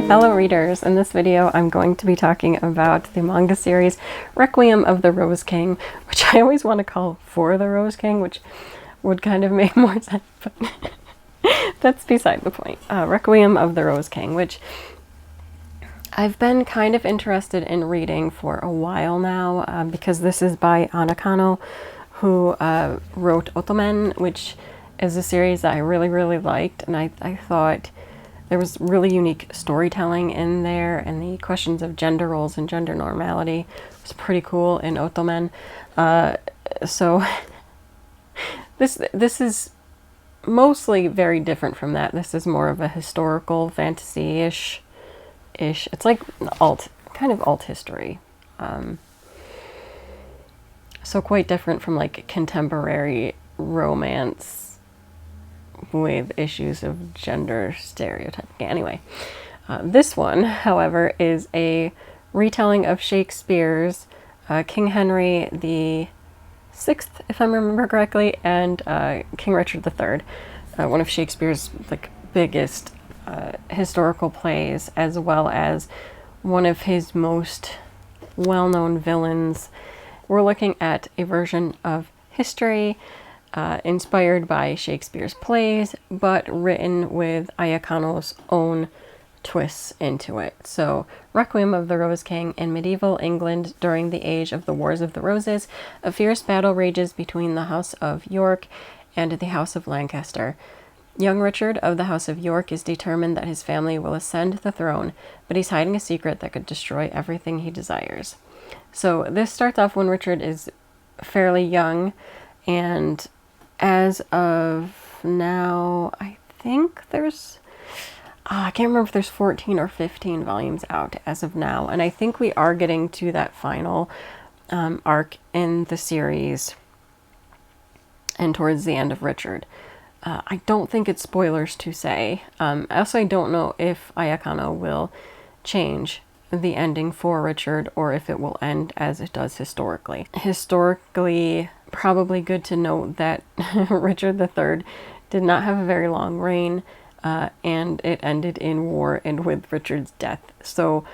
Hi fellow readers, in this video I'm going to be talking about the manga series Requiem of the Rose King, which I always want to call For the Rose King, which would kind of make more sense, but that's beside the point. Requiem of the Rose King, which I've been kind of interested in reading for a while now, because this is by Anakano, who wrote Otomen, which is a series that I really liked, and I thought there was really unique storytelling in there, and the questions of gender roles and gender normality was pretty cool in Otomen. So this is mostly very different from that. This is more of a historical fantasy-ish. It's like kind of alt history. So quite different from like contemporary romance with issues of gender stereotyping. Anyway, this one, however, is a retelling of Shakespeare's King Henry the Sixth, if I remember correctly, and King Richard III, one of Shakespeare's like biggest historical plays, as well as one of his most well-known villains. We're looking at a version of history inspired by Shakespeare's plays, but written with Ayakano's own twists into it. So, Requiem of the Rose King. In medieval England, during the age of the Wars of the Roses, a fierce battle rages between the House of York and the House of Lancaster. Young Richard of the House of York is determined that his family will ascend the throne, but he's hiding a secret that could destroy everything he desires. So this starts off when Richard is fairly young, and as of now, I think there's, I can't remember if there's 14 or 15 volumes out as of now, and I think we are getting to that final arc in the series and towards the end of Richard. I don't think it's spoilers to say. Also, I don't know if Ayakano will change the ending for Richard or if it will end as it does historically. Historically, probably good to note that Richard III did not have a very long reign, and it ended in war and with Richard's death. So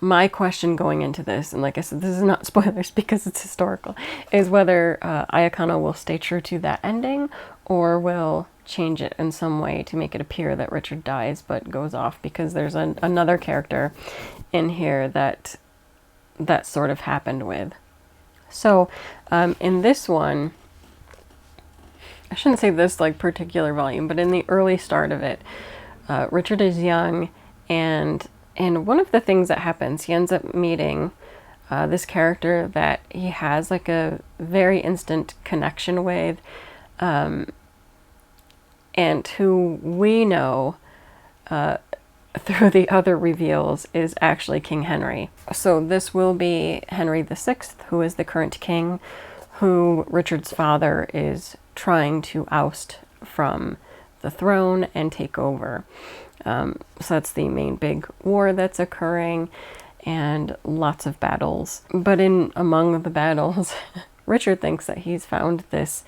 my question going into this, and like I said, this is not spoilers because it's historical, is whether Ayakano will stay true to that ending or will change it in some way to make it appear that Richard dies but goes off, because there's another character in here that sort of happened with. So in this one, I shouldn't say this like particular volume, but in the early start of it, Richard is young, and one of the things that happens, he ends up meeting this character that he has like a very instant connection with, and who we know through the other reveals is actually King Henry. So this will be Henry VI, who is the current king, who Richard's father is trying to oust from the throne and take over. So that's the main big war that's occurring, and lots of battles. But among the battles, Richard thinks that he's found this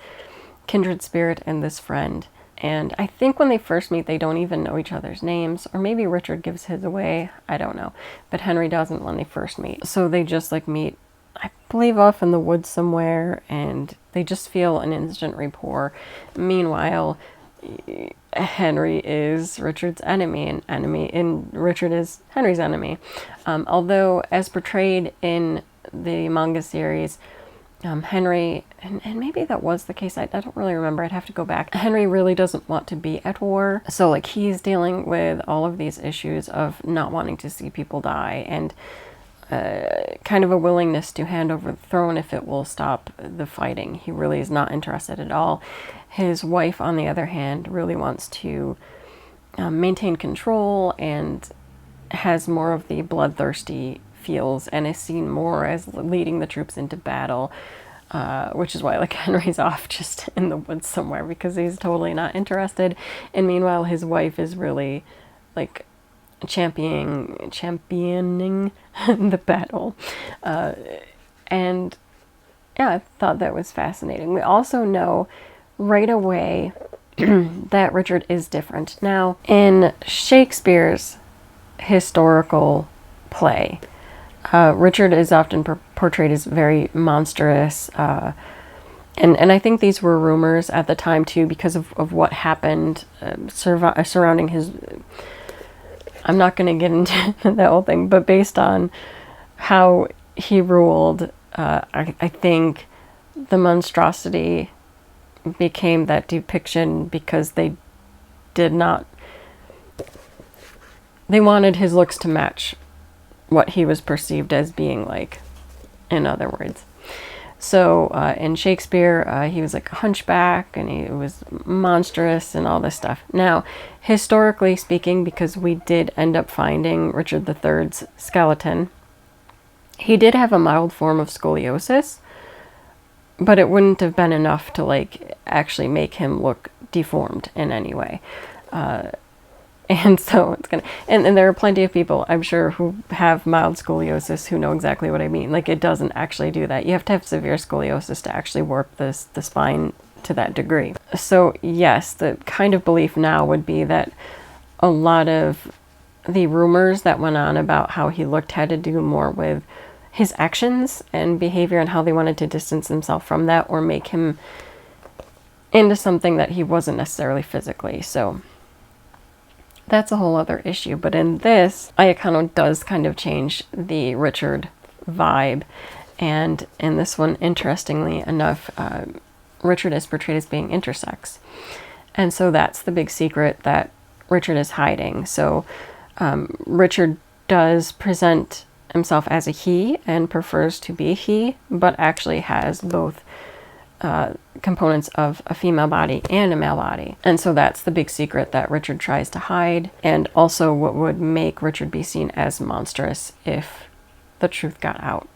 kindred spirit and this friend. And I think when they first meet, they don't even know each other's names, or maybe Richard gives his away, I don't know. But Henry doesn't when they first meet. So they just like meet, I believe, off in the woods somewhere, and they just feel an instant rapport. Meanwhile, Henry is Richard's enemy, and Richard is Henry's enemy. Although, as portrayed in the manga series, Henry, and maybe that was the case, I don't really remember, I'd have to go back. Henry really doesn't want to be at war, so like he's dealing with all of these issues of not wanting to see people die, and kind of a willingness to hand over the throne if it will stop the fighting. He really is not interested at all. His wife, on the other hand, really wants to maintain control and has more of the bloodthirsty feels, and is seen more as leading the troops into battle, which is why like Henry's off just in the woods somewhere, because he's totally not interested. And meanwhile, his wife is really like championing the battle, and yeah, I thought that was fascinating. We also know right away that Richard is different. Now, in Shakespeare's historical play. Richard is often portrayed as very monstrous, and I think these were rumors at the time too, because of what happened surrounding his. I'm not going to get into that whole thing, but based on how he ruled, I think the monstrosity became that depiction because they wanted his looks to match what he was perceived as being like, in other words. So in Shakespeare, he was like a hunchback and he was monstrous and all this stuff. Now, historically speaking, because we did end up finding Richard III's skeleton, he did have a mild form of scoliosis, but it wouldn't have been enough to like actually make him look deformed in any way. And so it's gonna, and there are plenty of people, I'm sure, who have mild scoliosis who know exactly what I mean. Like, it doesn't actually do that. You have to have severe scoliosis to actually warp the spine to that degree. So yes, the kind of belief now would be that a lot of the rumors that went on about how he looked had to do more with his actions and behavior and how they wanted to distance themselves from that or make him into something that he wasn't necessarily physically. So that's a whole other issue. But in this, Iacono does kind of change the Richard vibe. And in this one, interestingly enough, Richard is portrayed as being intersex. And so that's the big secret that Richard is hiding. So Richard does present himself as a he and prefers to be he, but actually has both components of a female body and a male body. And so that's the big secret that Richard tries to hide, and also what would make Richard be seen as monstrous if the truth got out.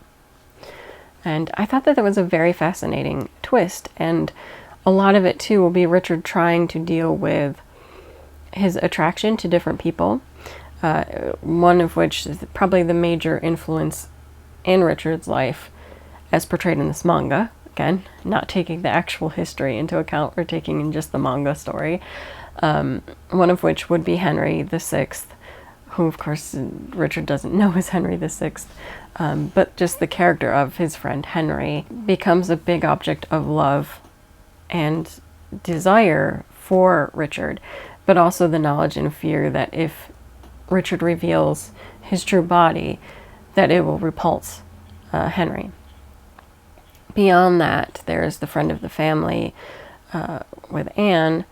And I thought that was a very fascinating twist, and a lot of it too will be Richard trying to deal with his attraction to different people, one of which is probably the major influence in Richard's life as portrayed in this manga. Again, not taking the actual history into account, or taking in just the manga story. One of which would be Henry VI, who of course Richard doesn't know is Henry VI, but just the character of his friend Henry becomes a big object of love and desire for Richard, but also the knowledge and fear that if Richard reveals his true body, that it will repulse Henry. Beyond that, there's the friend of the family with Anne,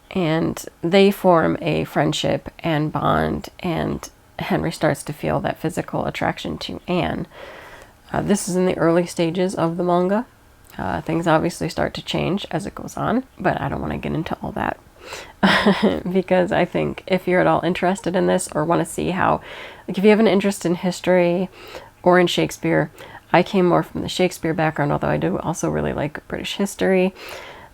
and they form a friendship and bond, and Henry starts to feel that physical attraction to Anne. This is in the early stages of the manga. Things obviously start to change as it goes on, but I don't want to get into all that. Because I think if you're at all interested in this, or want to see how, like if you have an interest in history or in Shakespeare, I came more from the Shakespeare background, although I do also really like British history,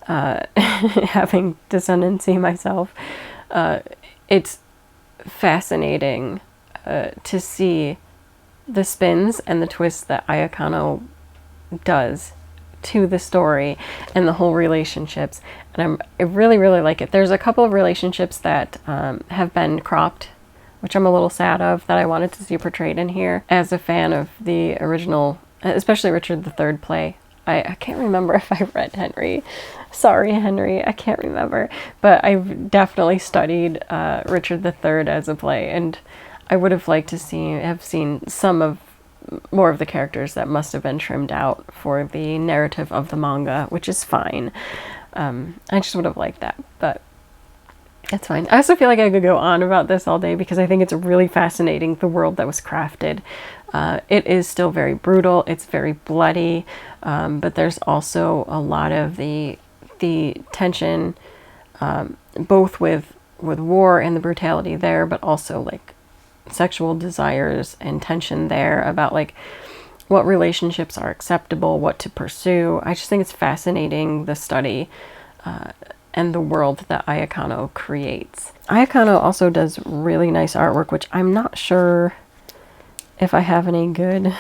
having descendancy myself. It's fascinating to see the spins and the twists that Iacono does to the story and the whole relationships. And I really, really like it. There's a couple of relationships that have been cropped, which I'm a little sad of, that I wanted to see portrayed in here. As a fan of the original, especially Richard III play, I can't remember if I read Henry. Sorry, Henry, I can't remember. But I've definitely studied Richard III as a play, and I would have liked to have seen more of the characters that must have been trimmed out for the narrative of the manga, which is fine. I just would have liked that, but it's fine. I also feel like I could go on about this all day because I think it's really fascinating, the world that was crafted. It is still very brutal, it's very bloody, but there's also a lot of the tension, both with war and the brutality there, but also like sexual desires and tension there about like what relationships are acceptable, what to pursue. I just think it's fascinating, the study and the world that Iacono creates. Iacono also does really nice artwork, which I'm not sure if I have any good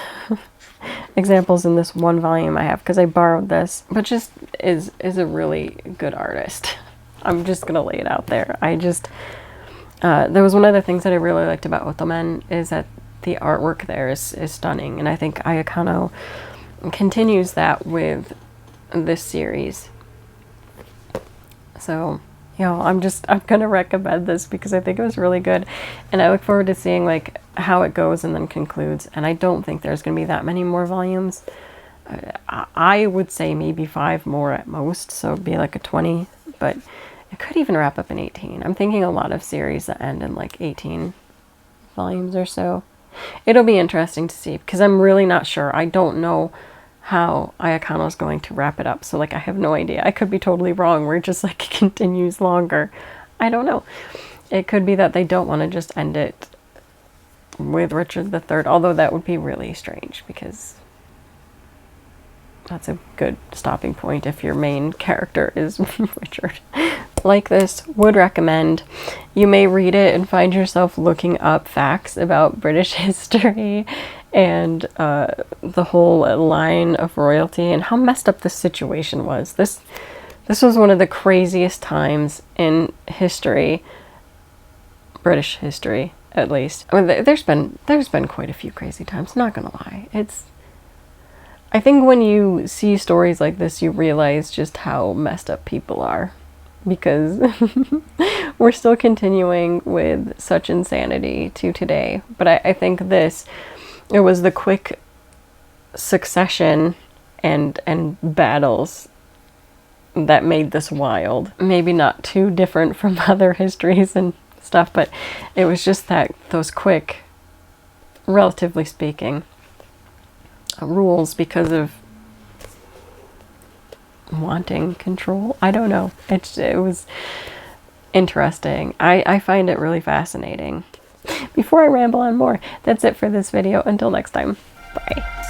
examples in this one volume I have, because I borrowed this, but just is a really good artist. I'm just gonna lay it out there. There was one of the things that I really liked about Ottoman is that the artwork there is stunning, and I think Ayakano continues that with this series. So, you know, I'm gonna recommend this because I think it was really good, and I look forward to seeing like how it goes and then concludes. And I don't think there's gonna be that many more volumes. I would say maybe 5 more at most, so it'd be like a 20, but it could even wrap up in 18. I'm thinking a lot of series that end in like 18 volumes or so. It'll be interesting to see because I'm really not sure. I don't know how Ayakano is going to wrap it up. So like I have no idea. I could be totally wrong where it just like continues longer. I don't know. It could be that they don't want to just end it with Richard III, although that would be really strange because that's a good stopping point if your main character is Richard. Like this, would recommend. You may read it and find yourself looking up facts about British history and the whole line of royalty and how messed up this situation was. This was one of the craziest times in history, British history at least. I mean, there's been quite a few crazy times, not gonna lie. I think when you see stories like this, you realize just how messed up people are, because we're still continuing with such insanity to today. But I think it was the quick succession and battles that made this wild. Maybe not too different from other histories and stuff, but it was just those quick, relatively speaking, rules because of wanting control. I don't know. It was interesting. I find it really fascinating. Before I ramble on more, that's it for this video. Until next time, bye.